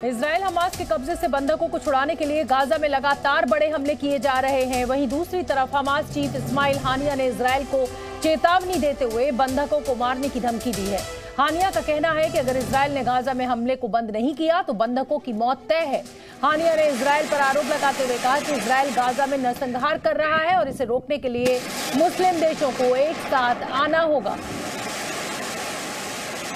Israel Hamas के कब्जे से बंधकों को छुड़ाने के लिए गाजा में लगातार बड़े हमले किए जा रहे हैं। वहीं दूसरी तरफ हमास चीफ इस्माइल हानिया ने इजराइल को चेतावनी देते हुए बंधकों को मारने की धमकी दी है। हानिया का कहना है कि अगर इजराइल ने गाजा में हमले को बंद नहीं किया तो बंधकों की मौत तय है। हानिया ने इजराइल पर आरोप लगाते हुए कहा कि इजराइल गाजा में नरसंहार कर रहा है और इसे रोकने के लिए मुस्लिम देशों को एक साथ आना होगा।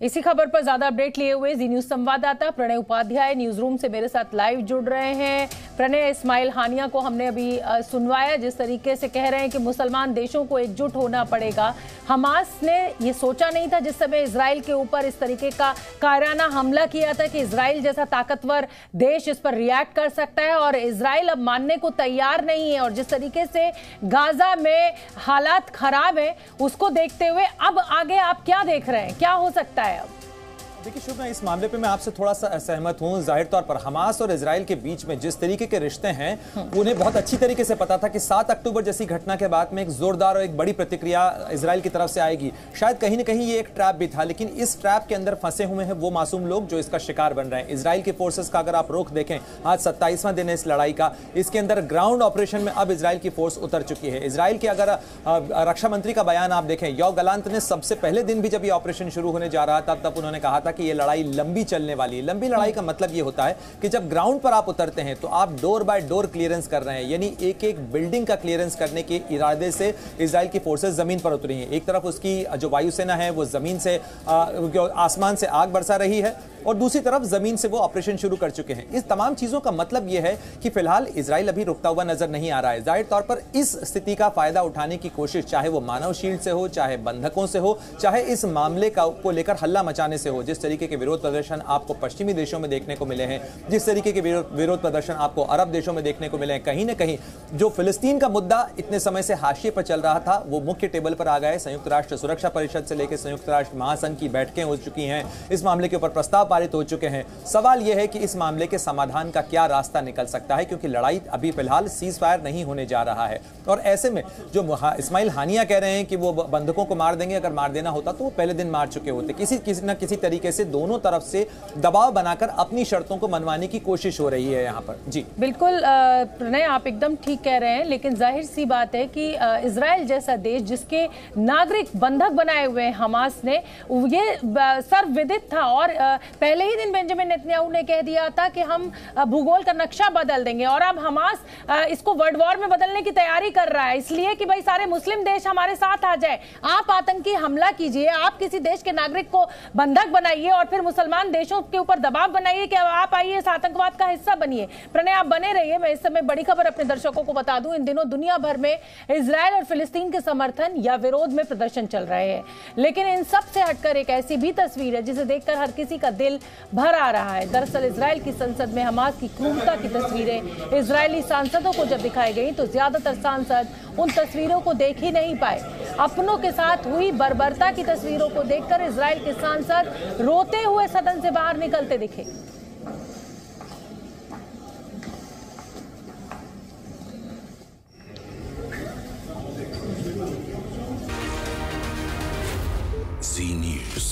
इसी खबर पर ज्यादा अपडेट लिए हुए जी न्यूज संवाददाता प्रणय उपाध्याय न्यूज रूम से मेरे साथ लाइव जुड़ रहे हैं। प्रणय, इस्माइल हानिया को हमने अभी सुनवाया, जिस तरीके से कह रहे हैं कि मुसलमान देशों को एकजुट होना पड़ेगा। हमास ने ये सोचा नहीं था जिस समय इजराइल के ऊपर इस तरीके का कायराना हमला किया था कि इजराइल जैसा ताकतवर देश इस पर रिएक्ट कर सकता है, और इजराइल अब मानने को तैयार नहीं है। और जिस तरीके से गाजा में हालात खराब है उसको देखते हुए अब आगे आप क्या देख रहे हैं, क्या हो सकता है? देखिए शुभ्रा, इस मामले पे मैं आपसे थोड़ा सा असहमत हूं। जाहिर तौर पर हमास और इजराइल के बीच में जिस तरीके के रिश्ते हैं उन्हें बहुत अच्छी तरीके से पता था कि 7 अक्टूबर जैसी घटना के बाद में एक जोरदार और एक बड़ी प्रतिक्रिया इजराइल की तरफ से आएगी। शायद कहीं ना कहीं ये एक ट्रैप भी था, लेकिन इस ट्रैप के अंदर फंसे हुए हैं वो मासूम लोग जो इसका शिकार बन रहे हैं। इजराइल के फोर्सेस का अगर आप रुख देखें, आज 27वां दिन है इस लड़ाई का। इसके अंदर ग्राउंड ऑपरेशन में अब इजराइल की फोर्स उतर चुकी है। इजराइल के अगर रक्षा मंत्री का बयान आप देखें, योव गलांत ने सबसे पहले दिन भी जब ये ऑपरेशन शुरू होने जा रहा था तब उन्होंने कहा था कि ये लड़ाई लंबी चलने वाली है। लंबी लड़ाई का मतलब यह होता है कि जब ग्राउंड पर आप उतरते हैं तो आप डोर बाय डोर क्लियरेंस कर रहे हैं, यानी एक एक बिल्डिंग का क्लियरेंस करने के इरादे से इजराइल की फोर्सेस जमीन पर उतरी हैं। एक तरफ उसकी जो वायुसेना है वो जमीन से आसमान से आग बरसा रही है, और दूसरी तरफ जमीन से वो ऑपरेशन शुरू कर चुके हैं। इस तमाम चीजों का मतलब यह है कि फिलहाल इजराइल अभी रुकता हुआ नजर नहीं आ रहा है। जाहिर तौर पर इस स्थिति का फायदा उठाने की कोशिश, चाहे वो मानव शील्ड से हो, चाहे बंधकों से हो, चाहे इस मामले को लेकर हल्ला मचाने से हो, जिस तरीके के विरोध प्रदर्शन आपको पश्चिमी देशों में देखने को मिले हैं, जिस तरीके के विरोध प्रदर्शन आपको अरब देशों में देखने को मिले हैं, कहीं ना कहीं जो फिलिस्तीन का मुद्दा इतने समय से हाशिए पर चल रहा था वो मुख्य टेबल पर आ गया है। संयुक्त राष्ट्र सुरक्षा परिषद से लेकर संयुक्त राष्ट्र महासंघ की बैठकें हो चुकी हैं, इस मामले के ऊपर प्रस्ताव पारित हो चुके हैं। सवाल यह है कि इस मामले के समाधान का क्या रास्ता निकल सकता है, क्योंकि लड़ाई अभी फिलहाल सीज फायर नहीं होने जा रहा है। और ऐसे में जो इस्माइल हानिया कह रहे हैं कि वो बंधकों को मार देंगे, अगर मार देना होता तो वो पहले दिन मार चुके होते। किसी न किसी तरीके से दोनों तरफ से दबाव बनाकर अपनी शर्तों को मनवाने की कोशिश हो रही है यहाँ पर। जी बिल्कुल प्रणय, आप एकदम ठीक कह रहे हैं, लेकिन जाहिर सी बात है कि इजराइल जैसा देश जिसके नागरिक बंधक बनाए हुए हैं हमास ने, ये सर्वविदित था। और पहले ही दिन बेंजामिन नेतन्याहू ने कह दिया था कि हम भूगोल का नक्शा बदल देंगे, और अब हमास इसको वर्ल्ड वॉर में बदलने की तैयारी कर रहा है, इसलिए कि भाई सारे मुस्लिम देश हमारे साथ आ जाए। आप आतंकी हमला कीजिए, आप किसी देश के नागरिक को बंधक बनाइए और फिर मुसलमान देशों के ऊपर दबाव बनाइए कि आप आइए इस आतंकवाद का हिस्सा बनिए। प्रणय, आप बने रहिए। मैं इस समय बड़ी खबर अपने दर्शकों को बता दूं, इन दिनों दुनिया भर में इजराइल और फिलिस्तीन के समर्थन या विरोध में प्रदर्शन चल रहे हैं, लेकिन इन सब से हटकर एक ऐसी भी तस्वीर है जिसे देखकर हर किसी का दिल भर आ रहा है। दरअसल इजराइल की संसद में हमास की क्रूरता की तस्वीरें इजरायली सांसदों को जब दिखाई गई तो ज्यादातर सांसद उन तस्वीरों को देख ही नहीं पाए। अपनों के साथ हुई बर्बरता की तस्वीरों को देखकर इजराइल के सांसद रोते हुए सदन से बाहर निकलते दिखे। Z News.